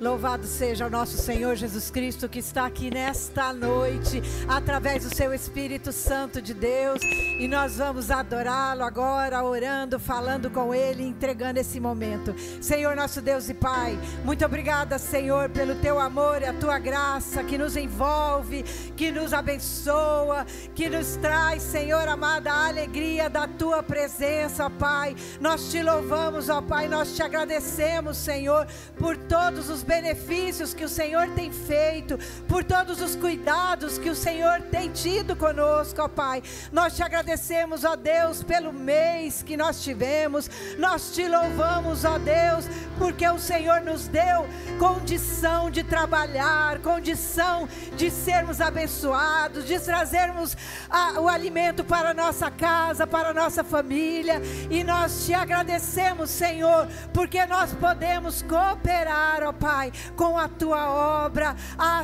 Louvado seja o nosso Senhor Jesus Cristo, que está aqui nesta noite, através do seu Espírito Santo de Deus, e nós vamos adorá-lo agora, orando, falando com Ele, entregando esse momento. Senhor nosso Deus e Pai, muito obrigada, Senhor, pelo teu amor e a tua graça, que nos envolve, que nos abençoa, que nos traz, Senhor amado, a alegria da tua presença, ó Pai. Nós te louvamos, ó Pai, nós te agradecemos, Senhor, por todos os benefícios que o Senhor tem feito, por todos os cuidados que o Senhor tem tido conosco, ó Pai. Nós te agradecemos, ó Deus, pelo mês que nós tivemos. Nós te louvamos, ó Deus, porque o Senhor nos deu condição de trabalhar, condição de sermos abençoados, de trazermos o alimento para a nossa casa, para a nossa família. E nós te agradecemos, Senhor, porque nós podemos cooperar, ó Pai, com a tua obra,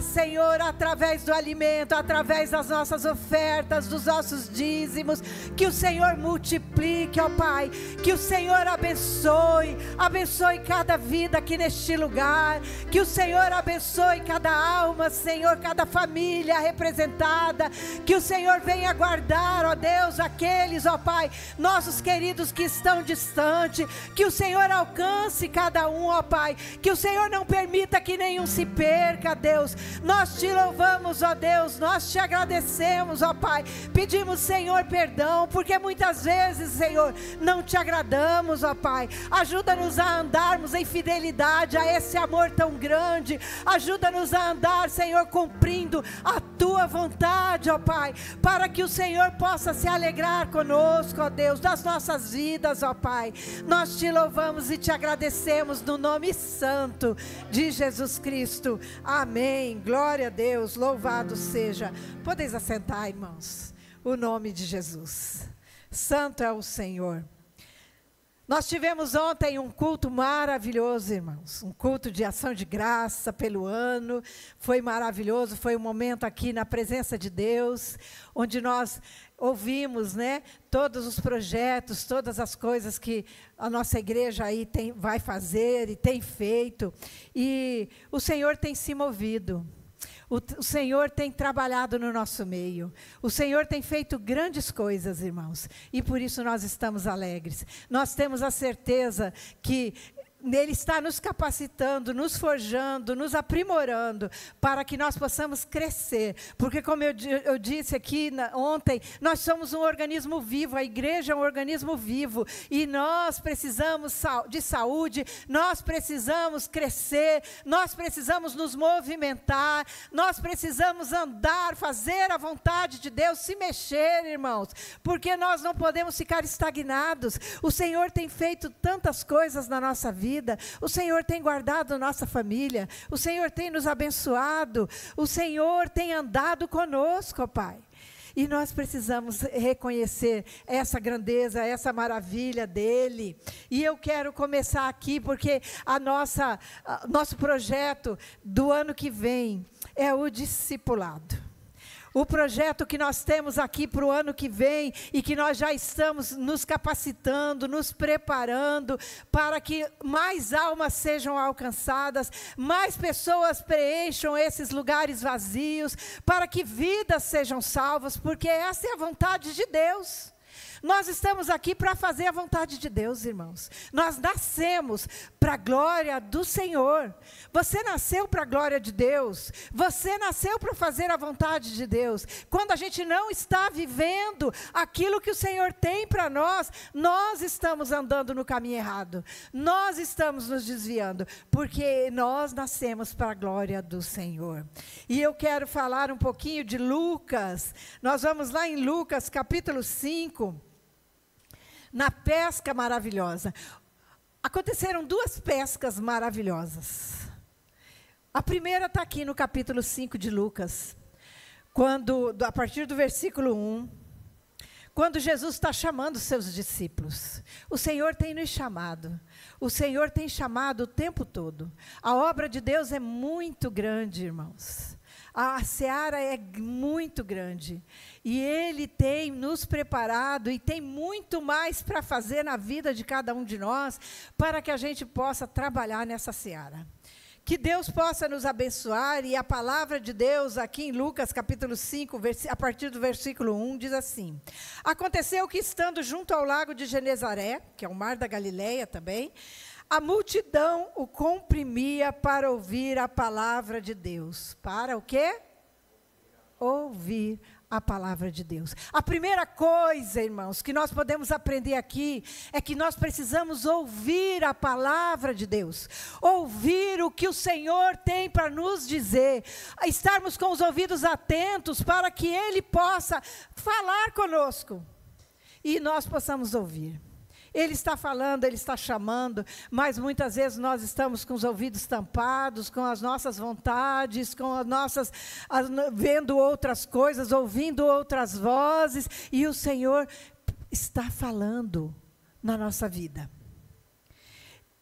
Senhor, através do alimento, através das nossas ofertas, dos nossos dízimos. Que o Senhor multiplique, ó Pai, que o Senhor abençoe cada vida aqui neste lugar, que o Senhor abençoe cada alma, Senhor, cada família representada, que o Senhor venha guardar, ó Deus, aqueles, ó Pai, nossos queridos que estão distantes, que o Senhor alcance cada um, ó Pai, que o Senhor não permita que nenhum se perca, Deus. Nós te louvamos, ó Deus, nós te agradecemos, ó Pai, pedimos, Senhor, perdão, porque muitas vezes, Senhor, não te agradamos, ó Pai. Ajuda-nos a andarmos em fidelidade a esse amor tão grande, ajuda-nos a andar, Senhor, cumprindo a tua vontade, ó Pai, para que o Senhor possa se alegrar conosco, ó Deus, das nossas vidas, ó Pai. Nós te louvamos e te agradecemos no nome santo de Jesus Cristo, amém. Glória a Deus, louvado seja. Podeis assentar, irmãos, o nome de Jesus. Santo é o Senhor. Nós tivemos ontem um culto maravilhoso, irmãos, um culto de ação de graça pelo ano. Foi maravilhoso, foi um momento aqui na presença de Deus, onde nós ouvimos, né, todos os projetos, todas as coisas que a nossa igreja aí vai fazer e tem feito, e o Senhor tem se movido. O Senhor tem trabalhado no nosso meio. O Senhor tem feito grandes coisas, irmãos. E por isso nós estamos alegres. Nós temos a certeza que Ele está nos capacitando, nos forjando, nos aprimorando, para que nós possamos crescer. Porque, como eu disse aqui ontem, nós somos um organismo vivo, a igreja é um organismo vivo, e nós precisamos de saúde, nós precisamos crescer, nós precisamos nos movimentar, nós precisamos andar, fazer a vontade de Deus, se mexer, irmãos, porque nós não podemos ficar estagnados. O Senhor tem feito tantas coisas na nossa vida. O Senhor tem guardado nossa família, o Senhor tem nos abençoado, o Senhor tem andado conosco, ó Pai. E nós precisamos reconhecer essa grandeza, essa maravilha dEle. E eu quero começar aqui, porque nosso projeto do ano que vem é o discipulado. O projeto que nós temos aqui para o ano que vem, e que nós já estamos nos capacitando, nos preparando, para que mais almas sejam alcançadas, mais pessoas preencham esses lugares vazios, para que vidas sejam salvas, porque essa é a vontade de Deus. Nós estamos aqui para fazer a vontade de Deus, irmãos. Nós nascemos para a glória do Senhor. Você nasceu para a glória de Deus. Você nasceu para fazer a vontade de Deus. Quando a gente não está vivendo aquilo que o Senhor tem para nós, nós estamos andando no caminho errado. Nós estamos nos desviando, porque nós nascemos para a glória do Senhor. E eu quero falar um pouquinho de Lucas. Nós vamos lá em Lucas, capítulo 5. Na pesca maravilhosa. Aconteceram duas pescas maravilhosas. A primeira está aqui no capítulo 5 de Lucas, a partir do versículo 1, quando Jesus está chamando os seus discípulos. O Senhor tem nos chamado, o Senhor tem chamado o tempo todo. A obra de Deus é muito grande, irmãos. A seara é muito grande, e Ele tem nos preparado, e tem muito mais para fazer na vida de cada um de nós, para que a gente possa trabalhar nessa seara. Que Deus possa nos abençoar, e a palavra de Deus aqui em Lucas capítulo 5, a partir do versículo 1, diz assim: Aconteceu que, estando junto ao lago de Genezaré, que é o mar da Galileia também, a multidão o comprimia para ouvir a palavra de Deus. Para o quê? Ouvir a palavra de Deus. A primeira coisa, irmãos, que nós podemos aprender aqui é que nós precisamos ouvir a palavra de Deus, ouvir o que o Senhor tem para nos dizer, estarmos com os ouvidos atentos para que Ele possa falar conosco e nós possamos ouvir. Ele está falando, Ele está chamando, mas muitas vezes nós estamos com os ouvidos tampados, com as nossas vontades, com as nossas, vendo outras coisas, ouvindo outras vozes, e o Senhor está falando na nossa vida.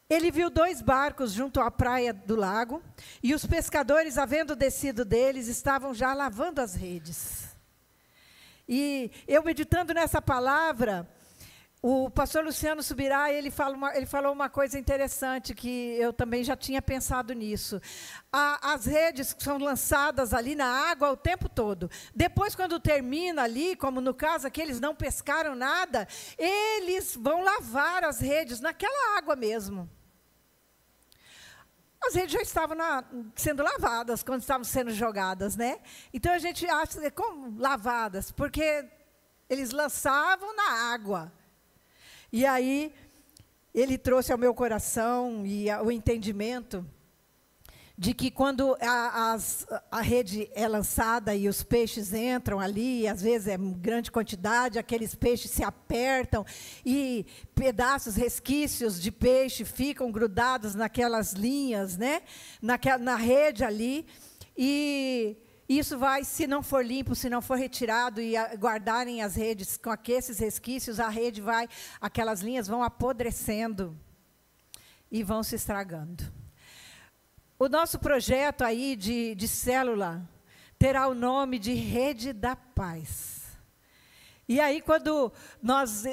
Ele viu 2 barcos junto à praia do lago, e os pescadores, havendo descido deles, estavam já lavando as redes. E eu, meditando nessa palavra, o pastor Luciano Subirá, ele falou uma coisa interessante, que eu também já tinha pensado nisso. As redes são lançadas ali na água o tempo todo. Depois, quando termina ali, como no caso aqui, eles não pescaram nada, eles vão lavar as redes naquela água mesmo. As redes já estavam sendo lavadas quando estavam sendo jogadas, né? Então, a gente acha como lavadas, porque eles lançavam na água. E aí, ele trouxe ao meu coração o entendimento de que quando a rede é lançada e os peixes entram ali, às vezes é grande quantidade, aqueles peixes se apertam e pedaços, resquícios de peixe ficam grudados naquelas linhas, né? Na rede ali, e isso vai, se não for limpo, se não for retirado e guardarem as redes com aqueles resquícios, a rede vai, aquelas linhas vão apodrecendo e vão se estragando. O nosso projeto aí de célula terá o nome de Rede da Paz. E aí, quando nós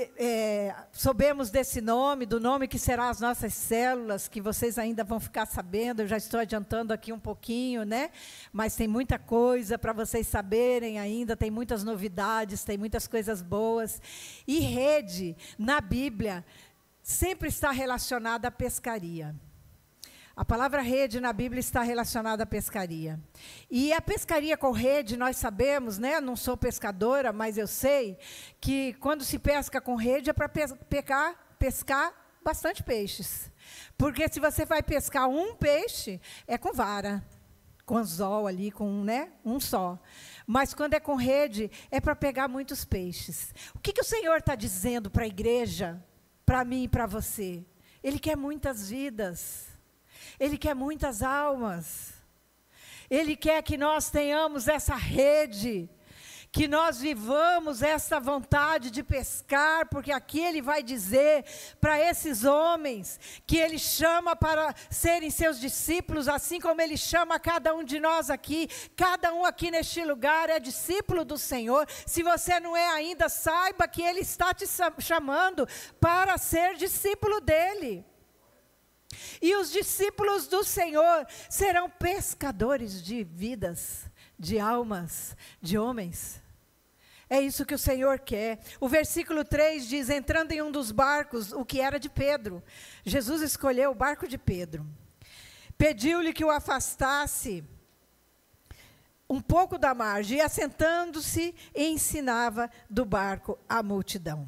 soubemos desse nome, do nome que serão as nossas células, que vocês ainda vão ficar sabendo, eu já estou adiantando aqui um pouquinho, né? Mas tem muita coisa para vocês saberem ainda, tem muitas novidades, tem muitas coisas boas. E rede, na Bíblia, sempre está relacionada à pescaria. A palavra rede na Bíblia está relacionada à pescaria. E a pescaria com rede, nós sabemos, né? Não sou pescadora, mas eu sei que quando se pesca com rede é para pescar bastante peixes. Porque se você vai pescar um peixe, é com vara, com anzol ali, com, né, um só. Mas quando é com rede, é para pegar muitos peixes. O que o Senhor está dizendo para a igreja, para mim e para você? Ele quer muitas vidas. Ele quer muitas almas. Ele quer que nós tenhamos essa rede, que nós vivamos essa vontade de pescar, porque aqui ele vai dizer para esses homens que ele chama para serem seus discípulos, assim como ele chama cada um de nós aqui. Cada um aqui neste lugar é discípulo do Senhor. Se você não é ainda, saiba que ele está te chamando para ser discípulo dele. E os discípulos do Senhor serão pescadores de vidas, de almas, de homens. É isso que o Senhor quer. O versículo 3 diz: entrando em um dos barcos, o que era de Pedro. Jesus escolheu o barco de Pedro. Pediu-lhe que o afastasse um pouco da margem, e assentando-se, ensinava do barco a multidão.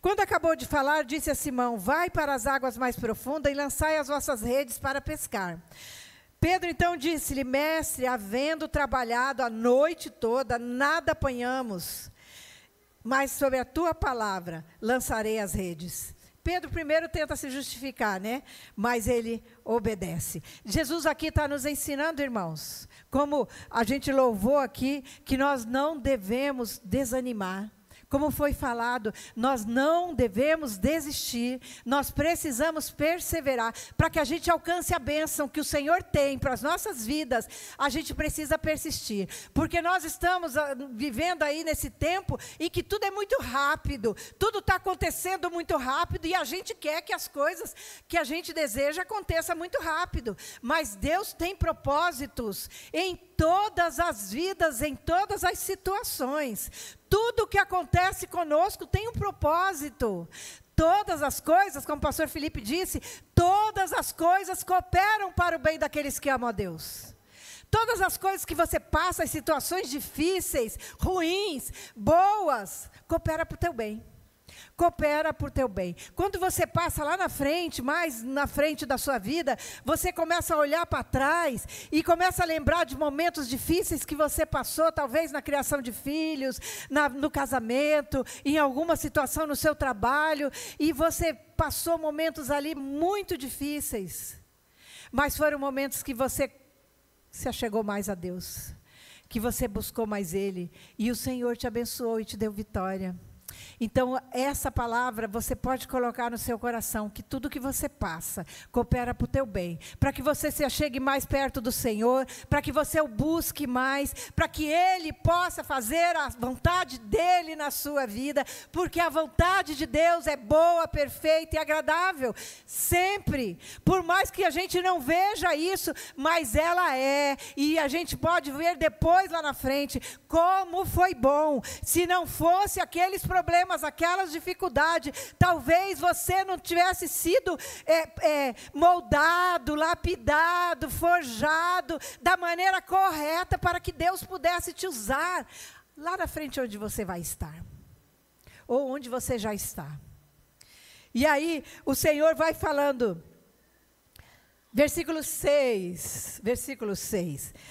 Quando acabou de falar, disse a Simão: vai para as águas mais profundas e lançai as vossas redes para pescar. Pedro então disse-lhe: mestre, havendo trabalhado a noite toda, nada apanhamos, mas sobre a tua palavra lançarei as redes. Pedro primeiro tenta se justificar, né? Mas ele obedece. Jesus aqui está nos ensinando, irmãos, como a gente louvou aqui, que nós não devemos desanimar. como foi falado, nós não devemos desistir, nós precisamos perseverar. Para que a gente alcance a bênção que o Senhor tem para as nossas vidas, a gente precisa persistir. Porque nós estamos vivendo aí nesse tempo em que tudo é muito rápido, tudo está acontecendo muito rápido, e a gente quer que as coisas que a gente deseja aconteçam muito rápido. Mas Deus tem propósitos em todas as vidas, em todas as situações. Tudo que acontece conosco tem um propósito. Todas as coisas, como o pastor Felipe disse, todas as coisas cooperam para o bem daqueles que amam a Deus. Todas as coisas que você passa, as situações difíceis, ruins, boas, coopera para o teu bem. Coopera por teu bem. Quando você passa lá na frente, mais na frente da sua vida, você começa a olhar para trás e começa a lembrar de momentos difíceis que você passou, talvez na criação de filhos, no casamento, em alguma situação no seu trabalho, e você passou momentos ali muito difíceis, mas foram momentos que você se achegou mais a Deus, que você buscou mais Ele, e o Senhor te abençoou e te deu vitória. Então, essa palavra você pode colocar no seu coração, que tudo que você passa coopera para o teu bem, para que você se achegue mais perto do Senhor, para que você o busque mais, para que Ele possa fazer a vontade dEle na sua vida, porque a vontade de Deus é boa, perfeita e agradável, sempre, por mais que a gente não veja isso, mas ela é, e a gente pode ver depois lá na frente, como foi bom, se não fosse aqueles problemas, aquelas dificuldades, talvez você não tivesse sido moldado, lapidado, forjado da maneira correta para que Deus pudesse te usar lá na frente onde você vai estar, ou onde você já está. E aí o Senhor vai falando, versículo 6,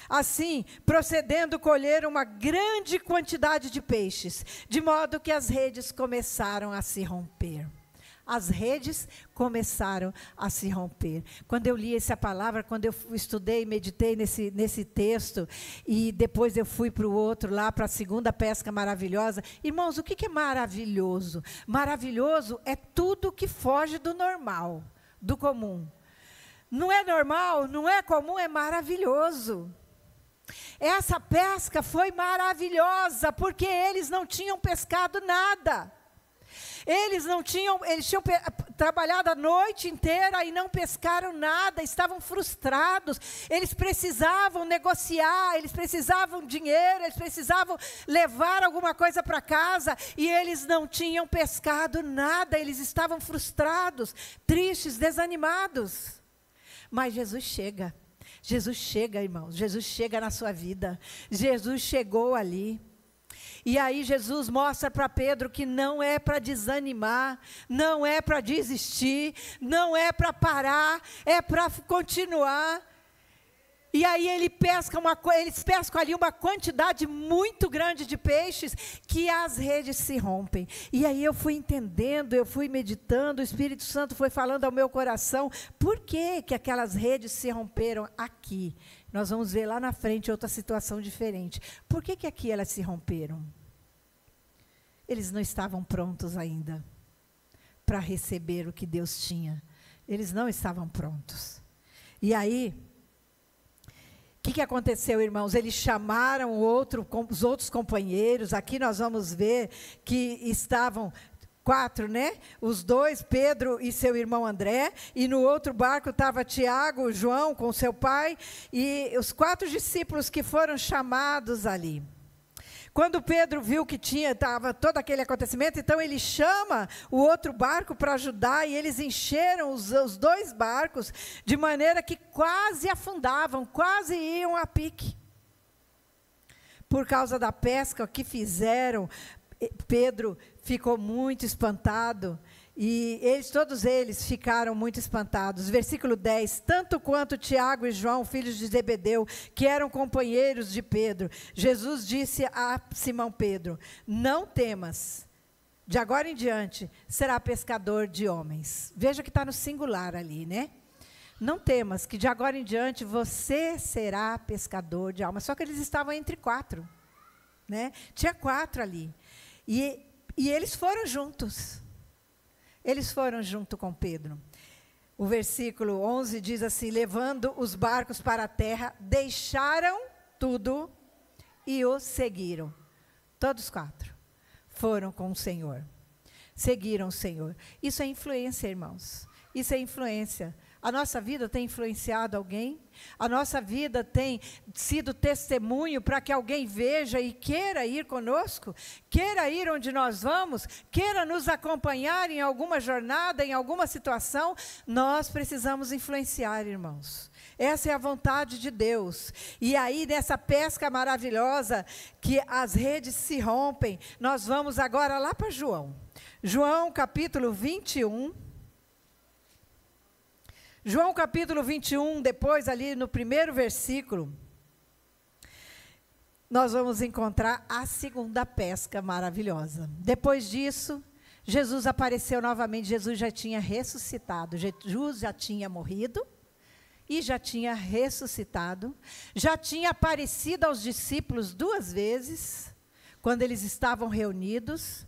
assim, procedendo, colheram uma grande quantidade de peixes, de modo que as redes começaram a se romper. As redes começaram a se romper. Quando eu li essa palavra, quando eu estudei, meditei nesse texto, e depois eu fui para o outro, lá para a segunda pesca maravilhosa. Irmãos, o que é maravilhoso? Maravilhoso é tudo que foge do normal, do comum. Não é normal, não é comum, é maravilhoso. Essa pesca foi maravilhosa, porque eles não tinham pescado nada. Eles tinham trabalhado a noite inteira e não pescaram nada, estavam frustrados. Eles precisavam negociar, eles precisavam dinheiro, eles precisavam levar alguma coisa para casa, e eles não tinham pescado nada, eles estavam frustrados, tristes, desanimados. Mas Jesus chega, irmãos, Jesus chega na sua vida, Jesus chegou ali, e aí Jesus mostra para Pedro que não é para desanimar, não é para desistir, não é para parar, é para continuar. E aí eles pescam ali uma quantidade muito grande de peixes, que as redes se rompem. E aí eu fui entendendo, eu fui meditando, o Espírito Santo foi falando ao meu coração, por que aquelas redes se romperam aqui? Nós vamos ver lá na frente outra situação diferente. Por que aqui elas se romperam? Eles não estavam prontos ainda para receber o que Deus tinha. Eles não estavam prontos. E aí, o que aconteceu, irmãos? Eles chamaram os outros companheiros. Aqui nós vamos ver que estavam 4, né? Os 2, Pedro e seu irmão André, e no outro barco estava Tiago, João com seu pai, e os 4 discípulos que foram chamados ali. Quando Pedro viu que estava todo aquele acontecimento, então ele chama o outro barco para ajudar, e eles encheram os 2 barcos, de maneira que quase afundavam, quase iam a pique. Por causa da pesca que fizeram, Pedro ficou muito espantado, e todos eles ficaram muito espantados. Versículo 10, tanto quanto Tiago e João, filhos de Zebedeu, que eram companheiros de Pedro, Jesus disse a Simão Pedro, não temas, de agora em diante será pescador de homens. Veja que está no singular ali, né? Não temas, que de agora em diante você será pescador de almas. Só que eles estavam entre 4, né? Tinha 4 ali. E eles foram juntos. Eles foram junto com Pedro. O versículo 11 diz assim: levando os barcos para a terra, deixaram tudo e o seguiram. Todos 4 foram com o Senhor. Seguiram o Senhor. Isso é influência, irmãos. Isso é influência. A nossa vida tem influenciado alguém? A nossa vida tem sido testemunho para que alguém veja e queira ir conosco? Queira ir onde nós vamos? Queira nos acompanhar em alguma jornada, em alguma situação? Nós precisamos influenciar, irmãos. Essa é a vontade de Deus. E aí, nessa pesca maravilhosa, que as redes se rompem, nós vamos agora lá para João. João capítulo 21. João capítulo 21, depois ali no primeiro versículo, nós vamos encontrar a segunda pesca maravilhosa. Depois disso, Jesus apareceu novamente. Jesus já tinha ressuscitado, Jesus já tinha morrido e já tinha ressuscitado, já tinha aparecido aos discípulos 2 vezes, quando eles estavam reunidos.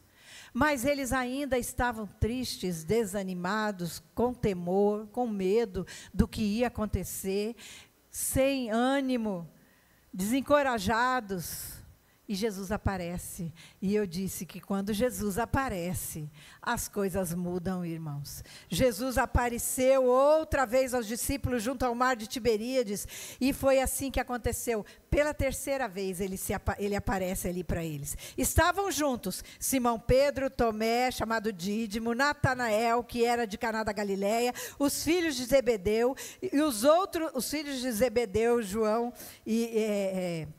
Mas eles ainda estavam tristes, desanimados, com temor, com medo do que ia acontecer, sem ânimo, desencorajados. E Jesus aparece. E eu disse que quando Jesus aparece, as coisas mudam, irmãos. Jesus apareceu outra vez aos discípulos junto ao mar de Tiberíades. E foi assim que aconteceu. Pela 3ª vez ele aparece ali para eles. Estavam juntos Simão Pedro, Tomé, chamado Dídimo, Natanael, que era de Caná da Galileia, os filhos de Zebedeu, e os filhos de Zebedeu, João,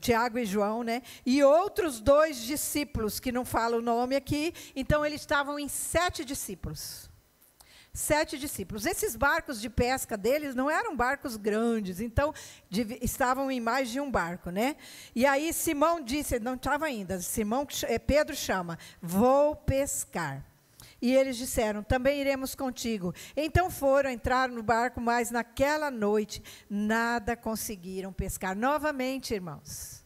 Tiago e João, né? E outros 2 discípulos, que não falo o nome aqui. Então eles estavam em 7 discípulos. 7 discípulos. Esses barcos de pesca deles não eram barcos grandes, então estavam em mais de um barco, né? E aí Simão disse, não estava ainda, Pedro chama, vou pescar. E eles disseram, também iremos contigo. Então foram entrar no barco, mas naquela noite nada conseguiram pescar. Novamente, irmãos,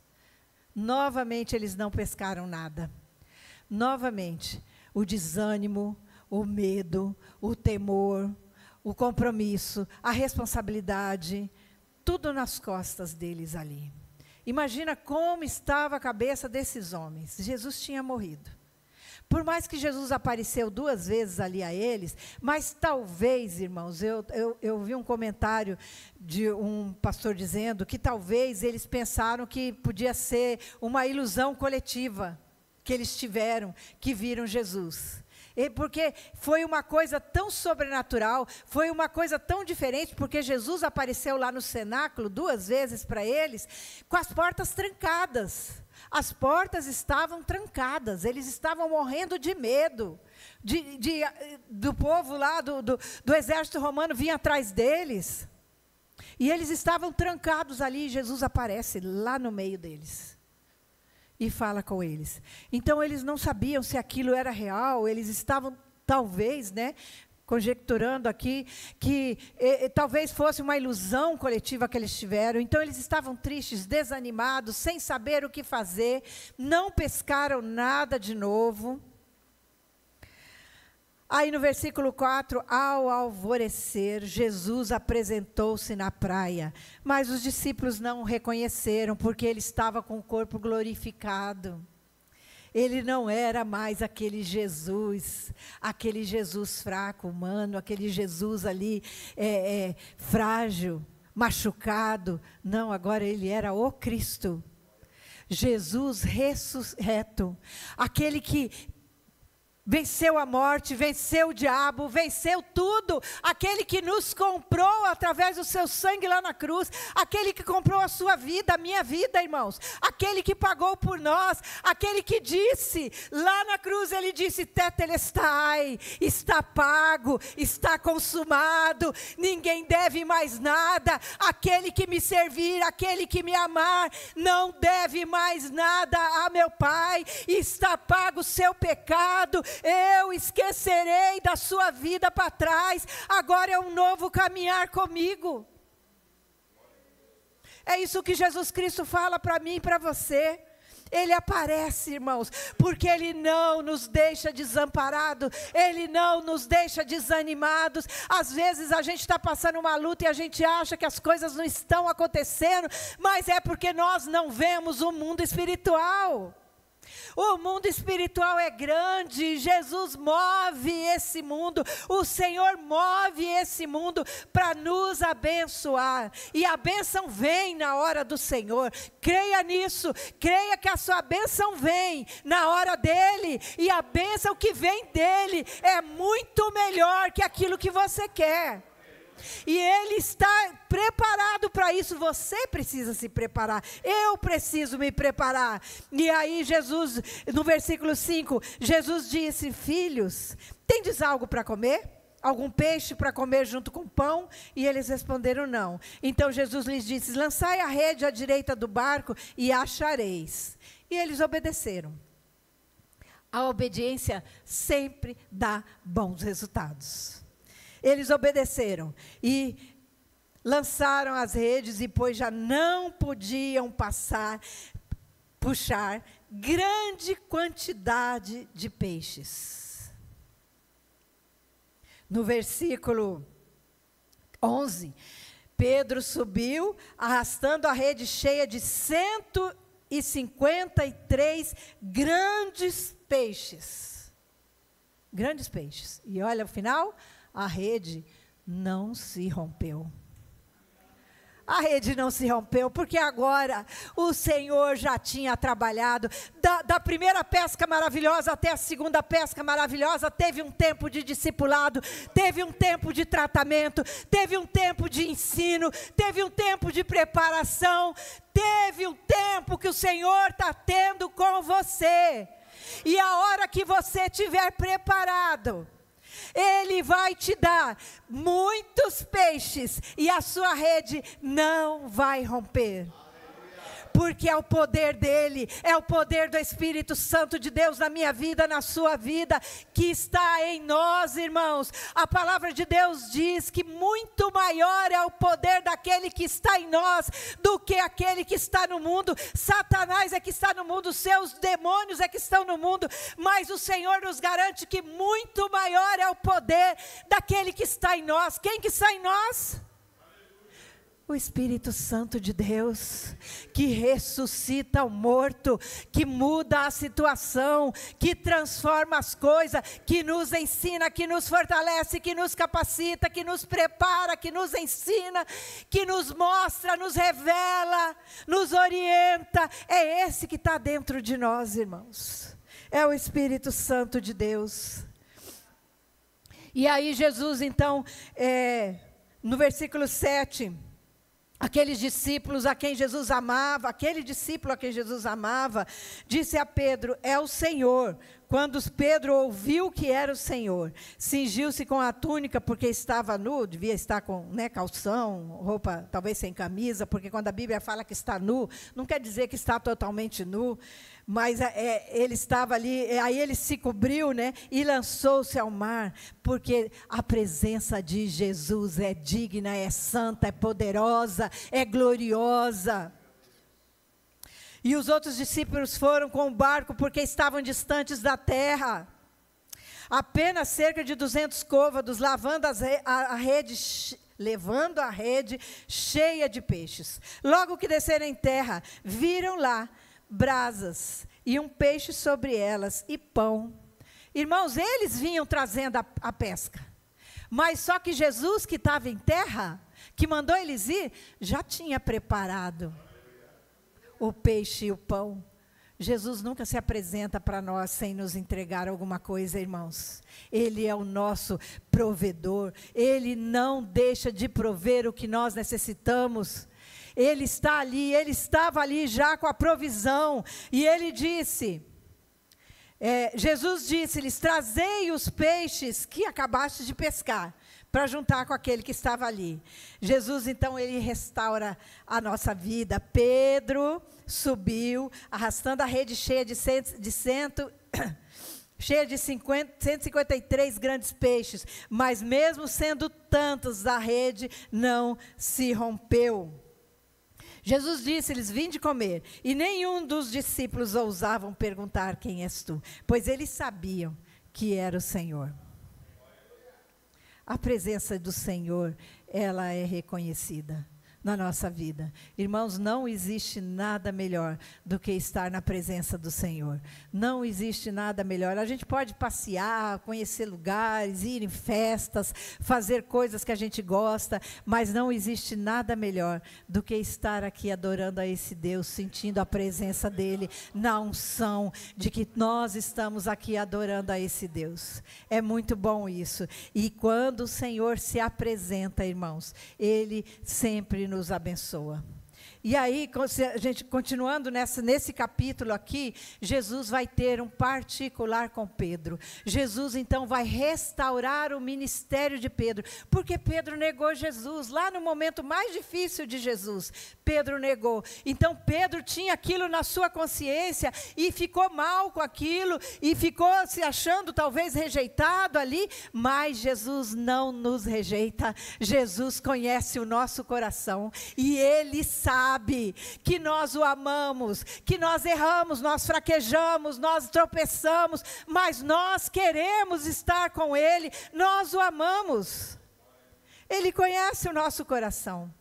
novamente eles não pescaram nada. Novamente, o desânimo, o medo, o temor, o compromisso, a responsabilidade, tudo nas costas deles ali. Imagina como estava a cabeça desses homens. Jesus tinha morrido. Por mais que Jesus apareceu 2 vezes ali a eles, mas talvez, irmãos, eu vi um comentário de um pastor dizendo que talvez eles pensaram que podia ser uma ilusão coletiva que eles tiveram, que viram Jesus. Porque foi uma coisa tão sobrenatural, foi uma coisa tão diferente, porque Jesus apareceu lá no cenáculo 2 vezes para eles, com as portas trancadas. As portas estavam trancadas, eles estavam morrendo de medo, do povo lá, do exército romano vinha atrás deles. E eles estavam trancados ali, e Jesus aparece lá no meio deles. E fala com eles. Então, eles não sabiam se aquilo era real, eles estavam, talvez, né, conjecturando aqui, que talvez fosse uma ilusão coletiva que eles tiveram. Então, eles estavam tristes, desanimados, sem saber o que fazer, não pescaram nada de novo. Aí no versículo 4, ao alvorecer, Jesus apresentou-se na praia, mas os discípulos não o reconheceram, porque ele estava com o corpo glorificado. Ele não era mais aquele Jesus fraco, humano, aquele Jesus ali frágil, machucado. Não, agora ele era o Cristo. Jesus ressurreto, aquele que venceu a morte, venceu o diabo, venceu tudo. Aquele que nos comprou através do seu sangue lá na cruz. Aquele que comprou a sua vida, a minha vida, irmãos. Aquele que pagou por nós. Aquele que disse, lá na cruz ele disse, tetelestai, está pago, está consumado. Ninguém deve mais nada. Aquele que me servir, aquele que me amar, não deve mais nada a meu Pai. Está pago o seu pecado. Eu esquecerei da sua vida para trás, agora é um novo caminhar comigo. É isso que Jesus Cristo fala para mim e para você. Ele aparece, irmãos, porque Ele não nos deixa desamparados, Ele não nos deixa desanimados. Às vezes a gente está passando uma luta e a gente acha que as coisas não estão acontecendo, mas é porque nós não vemos o mundo espiritual. O mundo espiritual é grande, Jesus move esse mundo, o Senhor move esse mundo para nos abençoar, e a bênção vem na hora do Senhor. Creia nisso, creia que a sua bênção vem na hora dEle, e a bênção que vem dEle é muito melhor que aquilo que você quer. E Ele está preparado para isso. Você precisa se preparar, eu preciso me preparar. E aí Jesus, no versículo 5, Jesus disse: filhos, tendes algo para comer? Algum peixe para comer junto com pão? E eles responderam: não. Então Jesus lhes disse: lançai a rede à direita do barco e achareis. E eles obedeceram. A obediência sempre dá bons resultados. Eles obedeceram e lançaram as redes, e pois já não podiam puxar grande quantidade de peixes. No versículo 11, Pedro subiu, arrastando a rede cheia de 153 grandes peixes. Grandes peixes. E olha o final, a rede não se rompeu. A rede não se rompeu, porque agora o Senhor já tinha trabalhado. Da primeira pesca maravilhosa até a segunda pesca maravilhosa, teve um tempo de discipulado, teve um tempo de tratamento, teve um tempo de ensino, teve um tempo de preparação, teve um tempo que o Senhor está tendo com você. E a hora que você estiver preparado, Ele vai te dar muitos peixes e a sua rede não vai romper. Porque é o poder dEle, é o poder do Espírito Santo de Deus na minha vida, na sua vida, que está em nós, irmãos. A palavra de Deus diz que muito maior é o poder daquele que está em nós do que aquele que está no mundo. Satanás é que está no mundo, seus demônios é que estão no mundo, mas o Senhor nos garante que muito maior é o poder daquele que está em nós. Quem que está em nós? O Espírito Santo de Deus, que ressuscita o morto, que muda a situação, que transforma as coisas, que nos ensina, que nos fortalece, que nos capacita, que nos prepara, que nos ensina, que nos mostra, nos revela, nos orienta. É esse que está dentro de nós, irmãos. É o Espírito Santo de Deus. E aí Jesus, então, no versículo 7... aqueles discípulos a quem Jesus amava, aquele discípulo a quem Jesus amava, disse a Pedro: é o Senhor. Quando Pedro ouviu que era o Senhor, cingiu-se com a túnica, porque estava nu, devia estar com calção, roupa talvez sem camisa, porque quando a Bíblia fala que está nu, não quer dizer que está totalmente nu, mas ele estava ali, aí ele se cobriu, e lançou-se ao mar, porque a presença de Jesus é digna, é santa, é poderosa, é gloriosa. E os outros discípulos foram com o barco, porque estavam distantes da terra, apenas cerca de 200 côvados, levando a rede cheia de peixes. Logo que desceram em terra, viram lá brasas e um peixe sobre elas e pão. Irmãos, eles vinham trazendo a pesca, mas só que Jesus, que estava em terra, que mandou eles ir, já tinha preparado o peixe e o pão. Jesus nunca se apresenta para nós sem nos entregar alguma coisa, irmãos. Ele é o nosso provedor, Ele não deixa de prover o que nós necessitamos. Ele está ali, Ele estava ali já com a provisão, e Ele disse, Jesus disse-lhes: trazei os peixes que acabaste de pescar, para juntar com aquele que estava ali. Jesus, então, Ele restaura a nossa vida. Pedro subiu, arrastando a rede cheia de 153 grandes peixes, mas mesmo sendo tantos, a rede não se rompeu. Jesus disse-lhes: vinde comer. E nenhum dos discípulos ousavam perguntar: quem és tu? Pois eles sabiam que era o Senhor. A presença do Senhor, ela é reconhecida na nossa vida. Irmãos, não existe nada melhor do que estar na presença do Senhor. Não existe nada melhor. A gente pode passear, conhecer lugares, ir em festas, fazer coisas que a gente gosta, mas não existe nada melhor do que estar aqui adorando a esse Deus, sentindo a presença dEle, na unção de que nós estamos aqui adorando a esse Deus. É muito bom isso. E quando o Senhor se apresenta, irmãos, Ele sempre nos abençoa. E aí, a gente continuando nesse capítulo aqui, Jesus vai ter um particular com Pedro. Jesus então vai restaurar o ministério de Pedro, porque Pedro negou Jesus, lá no momento mais difícil de Jesus, Pedro negou. Então Pedro tinha aquilo na sua consciência e ficou mal com aquilo, e ficou se achando talvez rejeitado ali, mas Jesus não nos rejeita. Jesus conhece o nosso coração e Ele sabe que nós o amamos, que nós erramos, nós fraquejamos, nós tropeçamos, mas nós queremos estar com Ele, nós o amamos. Ele conhece o nosso coração.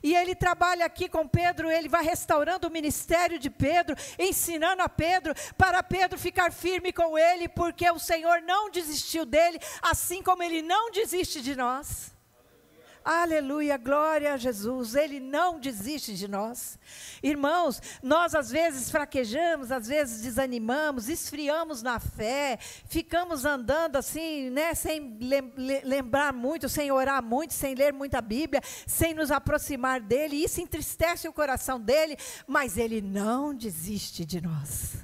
E Ele trabalha aqui com Pedro, Ele vai restaurando o ministério de Pedro, ensinando a Pedro, para Pedro ficar firme com Ele, porque o Senhor não desistiu dele, assim como Ele não desiste de nós. Aleluia, glória a Jesus, Ele não desiste de nós. Irmãos, nós às vezes fraquejamos, às vezes desanimamos, esfriamos na fé, ficamos andando assim, né, sem lembrar muito, sem orar muito, sem ler muita Bíblia, sem nos aproximar dEle, isso entristece o coração dEle, mas Ele não desiste de nós.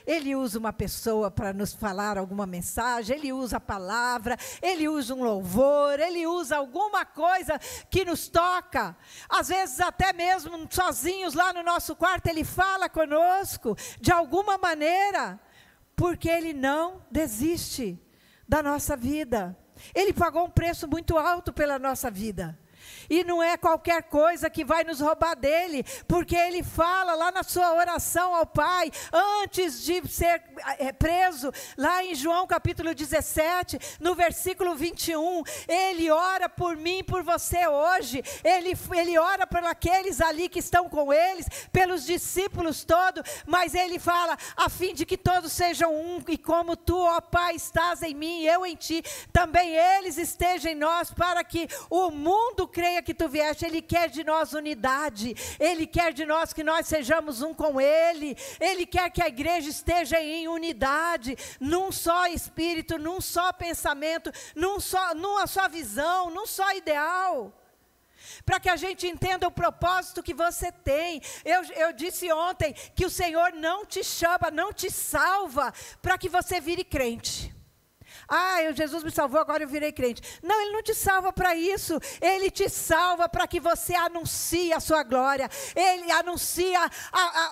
Ele usa uma pessoa para nos falar alguma mensagem, Ele usa a palavra, Ele usa um louvor, Ele usa alguma coisa que nos toca. Às vezes até mesmo sozinhos lá no nosso quarto, Ele fala conosco de alguma maneira, porque Ele não desiste da nossa vida. Ele pagou um preço muito alto pela nossa vida. E não é qualquer coisa que vai nos roubar dele, porque ele fala lá na sua oração ao Pai, antes de ser preso, lá em João capítulo 17, no versículo 21, ele ora por mim, por você hoje, ele ora por aqueles ali que estão com eles, pelos discípulos todos, mas ele fala, a fim de que todos sejam um, e como tu, ó Pai, estás em mim, eu em ti, também eles estejam em nós, para que o mundo creia que tu vieste. Ele quer de nós unidade, Ele quer de nós que nós sejamos um com Ele, Ele quer que a igreja esteja em unidade, num só espírito, num só pensamento, numa só visão, num só ideal, para que a gente entenda o propósito que você tem. Eu disse ontem que o Senhor não te chama, não te salva para que você vire crente. Jesus me salvou, agora eu virei crente. Não, Ele não te salva para isso. Ele te salva para que você anuncie a sua glória. Ele anuncia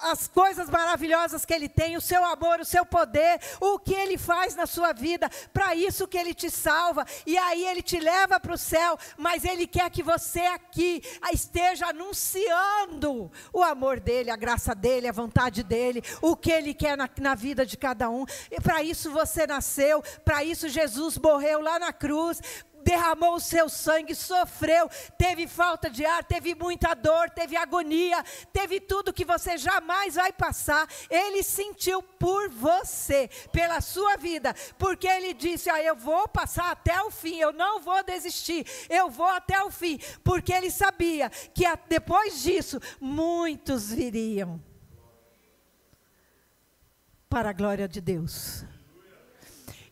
as coisas maravilhosas que Ele tem, o seu amor, o seu poder, o que Ele faz na sua vida. Para isso que Ele te salva. E aí Ele te leva para o céu, mas Ele quer que você aqui esteja anunciando o amor dEle, a graça dEle, a vontade dEle, o que Ele quer na vida de cada um. E para isso você nasceu, para isso Jesus morreu lá na cruz, derramou o seu sangue, sofreu, teve falta de ar, teve muita dor, teve agonia, teve tudo que você jamais vai passar. Ele sentiu por você, pela sua vida, porque Ele disse, eu vou passar até o fim, eu não vou desistir, eu vou até o fim, porque Ele sabia que depois disso, muitos viriam para a glória de Deus.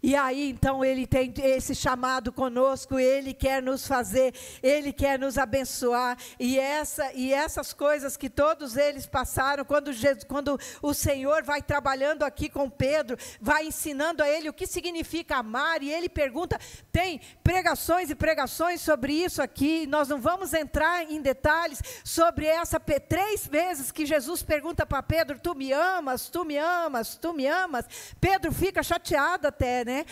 E aí, então, Ele tem esse chamado conosco, Ele quer nos fazer, Ele quer nos abençoar, e essas coisas que todos eles passaram, quando o Senhor vai trabalhando aqui com Pedro, vai ensinando a ele o que significa amar, e ele pergunta, tem pregações e pregações sobre isso aqui, nós não vamos entrar em detalhes sobre 3 vezes que Jesus pergunta para Pedro, tu me amas, tu me amas, tu me amas. Pedro fica chateado até, né? né?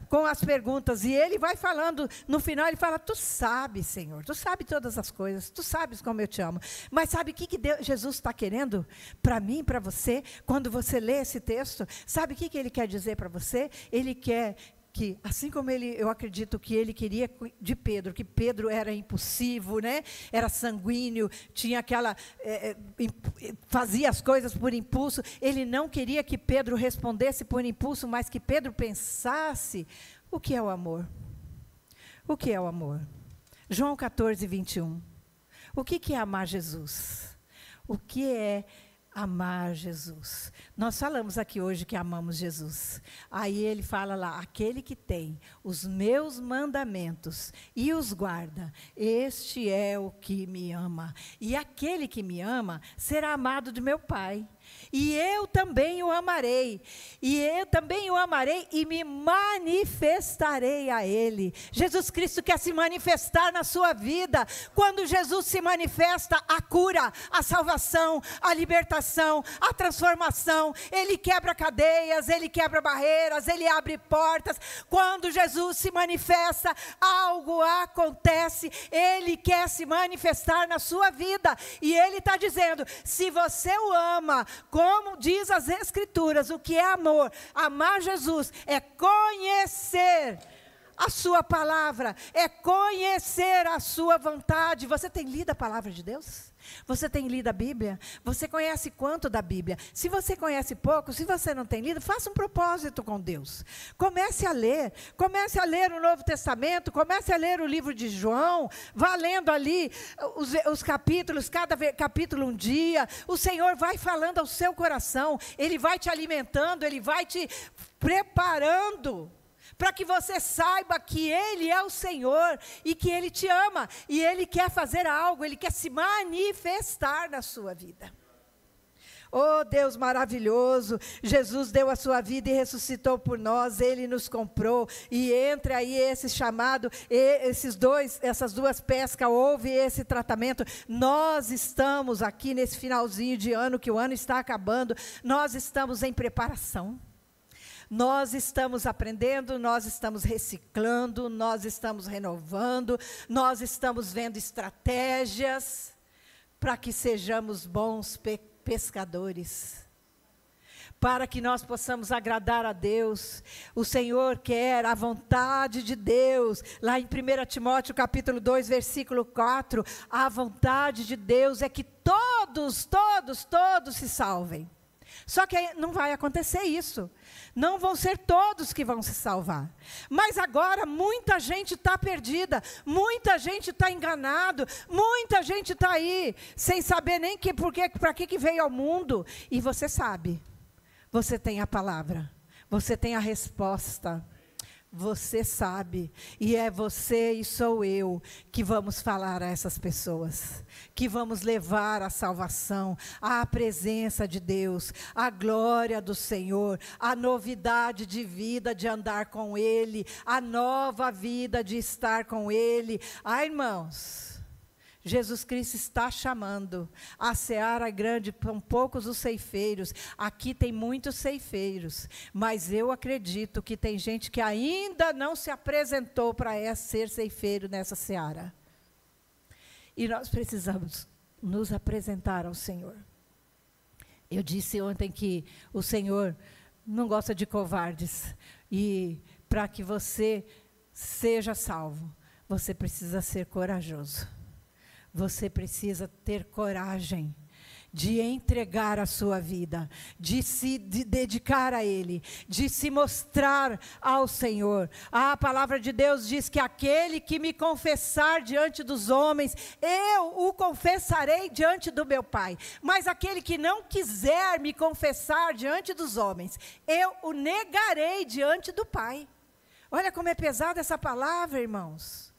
Com as perguntas. E ele vai falando, no final ele fala, tu sabes, Senhor, tu sabes todas as coisas, tu sabes como eu te amo. Mas sabe o que Jesus está querendo para mim, para você, quando você lê esse texto? Sabe o que ele quer dizer para você? Ele quer que, assim como eu acredito que ele queria de Pedro, que Pedro era impulsivo, né? Era sanguíneo, tinha aquela, fazia as coisas por impulso. Ele não queria que Pedro respondesse por impulso, mas que Pedro pensasse, o que é o amor? O que é o amor? João 14, 21. O que é amar Jesus? O que é amar Jesus? Nós falamos aqui hoje que amamos Jesus. Aí ele fala lá, aquele que tem os meus mandamentos e os guarda, este é o que me ama. E aquele que me ama será amado de meu Pai. E eu também o amarei. E eu também o amarei e me manifestarei a Ele. Jesus Cristo quer se manifestar na sua vida. Quando Jesus se manifesta, a cura, a salvação, a libertação, a transformação. Ele quebra cadeias, Ele quebra barreiras, Ele abre portas. Quando Jesus se manifesta, algo acontece. Ele quer se manifestar na sua vida. E Ele está dizendo, se você o ama, como diz as Escrituras, o que é amor? Amar Jesus é conhecer a sua palavra, é conhecer a sua vontade. Você tem lido a palavra de Deus? Você tem lido a Bíblia? Você conhece quanto da Bíblia? Se você conhece pouco, se você não tem lido, faça um propósito com Deus. Comece a ler o Novo Testamento, comece a ler o livro de João, vá lendo ali os capítulos, cada capítulo um dia. O Senhor vai falando ao seu coração, Ele vai te alimentando, Ele vai te preparando, para que você saiba que Ele é o Senhor e que Ele te ama. E Ele quer fazer algo, Ele quer se manifestar na sua vida. Oh, Deus maravilhoso, Jesus deu a sua vida e ressuscitou por nós, Ele nos comprou. E entre aí esse chamado, essas duas pescas, houve esse tratamento. Nós estamos aqui nesse finalzinho de ano, que o ano está acabando, nós estamos em preparação. Nós estamos aprendendo, nós estamos reciclando, nós estamos renovando, nós estamos vendo estratégias para que sejamos bons pescadores, para que nós possamos agradar a Deus. O Senhor quer a vontade de Deus. Lá em 1 Timóteo capítulo 2, versículo 4, a vontade de Deus é que todos se salvem. Só que não vai acontecer isso. Não vão ser todos que vão se salvar. Mas agora muita gente está perdida, muita gente está enganado, muita gente está aí, sem saber nem para que veio ao mundo. E você sabe, você tem a palavra, você tem a resposta. Você sabe, e é você e sou eu que vamos falar a essas pessoas, que vamos levar a salvação, a presença de Deus, a glória do Senhor, a novidade de vida de andar com Ele, a nova vida de estar com Ele. Ah, irmãos, Jesus Cristo está chamando. A seara é grande, são poucos os ceifeiros. Aqui tem muitos ceifeiros, mas eu acredito que tem gente que ainda não se apresentou para ser ceifeiro nessa seara. E nós precisamos nos apresentar ao Senhor. Eu disse ontem que o Senhor não gosta de covardes. E para que você seja salvo, você precisa ser corajoso. Você precisa ter coragem de entregar a sua vida, de dedicar a Ele, de se mostrar ao Senhor. A palavra de Deus diz que aquele que me confessar diante dos homens, eu o confessarei diante do meu Pai. Mas aquele que não quiser me confessar diante dos homens, eu o negarei diante do Pai. Olha como é pesada essa palavra, irmãos.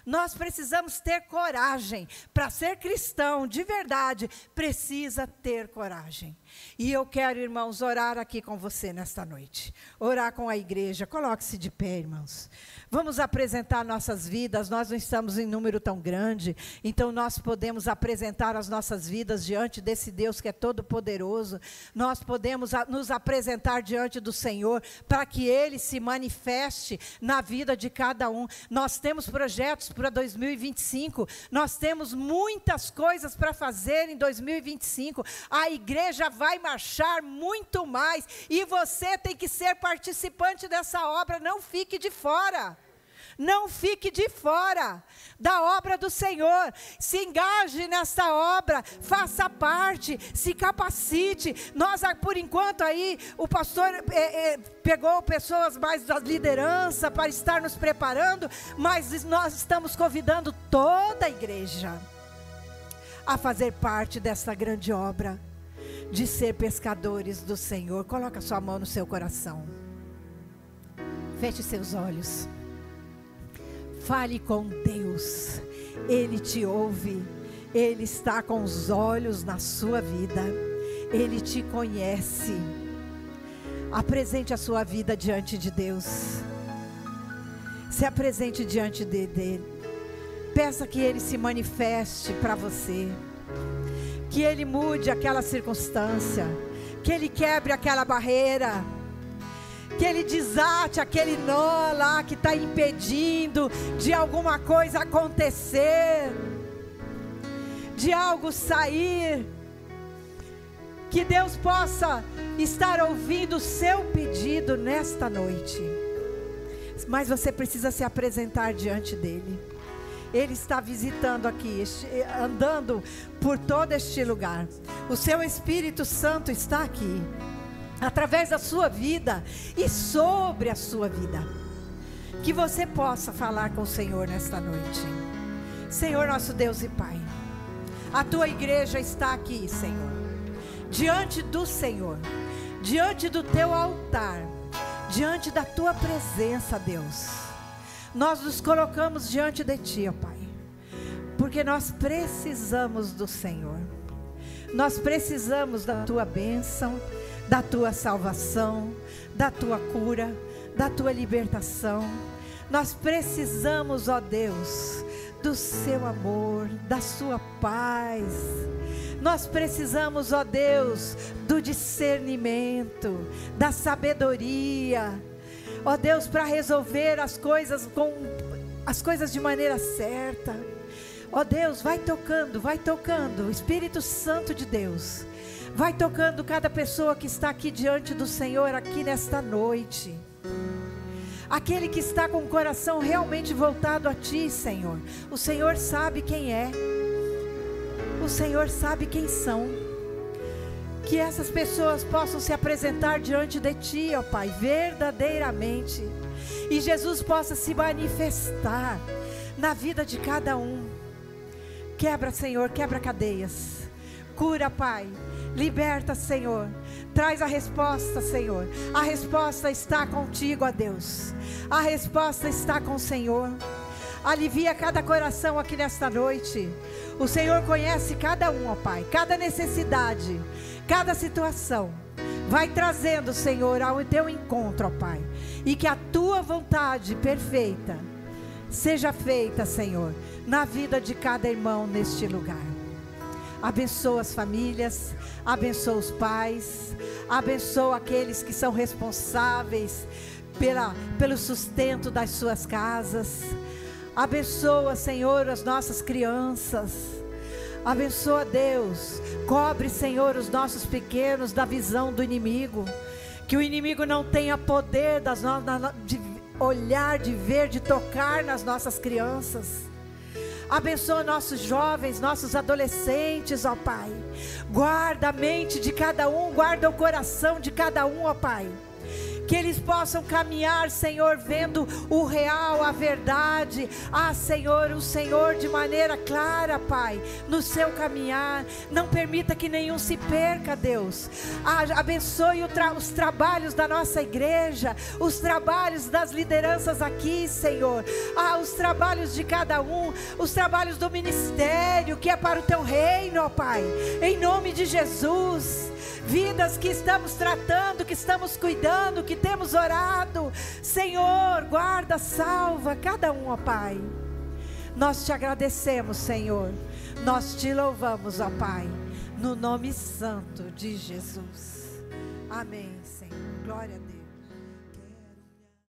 Nós precisamos ter coragem. Para ser cristão de verdade, precisa ter coragem. E eu quero, irmãos, orar aqui com você nesta noite. Orar com a igreja. Coloque-se de pé, irmãos. Vamos apresentar nossas vidas. Nós não estamos em número tão grande, então nós podemos apresentar as nossas vidas diante desse Deus que é todo poderoso. Nós podemos nos apresentar diante do Senhor para que Ele se manifeste na vida de cada um. Nós temos projetos para 2025. Nós temos muitas coisas para fazer em 2025. A igreja vai marchar muito mais, e você tem que ser participante dessa obra. Não fique de fora. Não fique de fora da obra do Senhor. Se engaje nessa obra, faça parte, se capacite. Nós, por enquanto aí, o pastor pegou pessoas mais da liderança para estar nos preparando, mas nós estamos convidando toda a igreja a fazer parte dessa grande obra de ser pescadores do Senhor. Coloca sua mão no seu coração. Feche seus olhos. Fale com Deus. Ele te ouve. Ele está com os olhos na sua vida. Ele te conhece. Apresente a sua vida diante de Deus. Se apresente diante dele. Peça que Ele se manifeste para você. Que Ele mude aquela circunstância. Que Ele quebre aquela barreira. Que Ele desate aquele nó lá que está impedindo de alguma coisa acontecer, de algo sair. Que Deus possa estar ouvindo o seu pedido nesta noite. Mas você precisa se apresentar diante dEle. Ele está visitando aqui, andando por todo este lugar. O seu Espírito Santo está aqui, através da sua vida e sobre a sua vida. Que você possa falar com o Senhor nesta noite. Senhor nosso Deus e Pai, a tua igreja está aqui, Senhor, diante do Senhor, diante do teu altar, diante da tua presença, Deus. Nós nos colocamos diante de ti, ó Pai, porque nós precisamos do Senhor. Nós precisamos da tua bênção, da tua salvação, da tua cura, da tua libertação. Nós precisamos, ó Deus, do seu amor, da sua paz. Nós precisamos, ó Deus, do discernimento, da sabedoria, ó Deus, para resolver as coisas de maneira certa. Ó Deus, vai tocando, Espírito Santo de Deus, vai tocando cada pessoa que está aqui diante do Senhor, aqui nesta noite. Aquele que está com o coração realmente voltado a Ti, Senhor. O Senhor sabe quem é. O Senhor sabe quem são. Que essas pessoas possam se apresentar diante de Ti, ó Pai, verdadeiramente. E Jesus possa se manifestar na vida de cada um. Quebra, Senhor, quebra cadeias. Cura, Pai. Liberta, Senhor. Traz a resposta, Senhor. A resposta está contigo, ó Deus. A resposta está com o Senhor. Alivia cada coração aqui nesta noite. O Senhor conhece cada um, ó Pai, cada necessidade, cada situação. Vai trazendo, Senhor, ao teu encontro, ó Pai. E que a tua vontade perfeita seja feita, Senhor, na vida de cada irmão neste lugar. Abençoa as famílias, abençoa os pais, abençoa aqueles que são responsáveis pelo sustento das suas casas. Abençoa, Senhor, as nossas crianças. Abençoa, Deus. Cobre, Senhor, os nossos pequenos da visão do inimigo. Que o inimigo não tenha poder de olhar, de ver, de tocar nas nossas crianças. Abençoa nossos jovens, nossos adolescentes, ó Pai. Guarda a mente de cada um, guarda o coração de cada um, ó Pai. Que eles possam caminhar, Senhor, vendo o real, a verdade. Ah, Senhor, o Senhor de maneira clara, Pai, no seu caminhar. Não permita que nenhum se perca, Deus. Abençoe os trabalhos da nossa igreja, os trabalhos das lideranças aqui, Senhor. Os trabalhos de cada um, os trabalhos do ministério, que é para o teu reino, ó Pai. Em nome de Jesus. vidas que estamos tratando, que estamos cuidando, que temos orado. Senhor, guarda, salva cada um, ó Pai. Nós te agradecemos, Senhor. Nós te louvamos, ó Pai, no nome santo de Jesus. Amém, Senhor. Glória a Deus.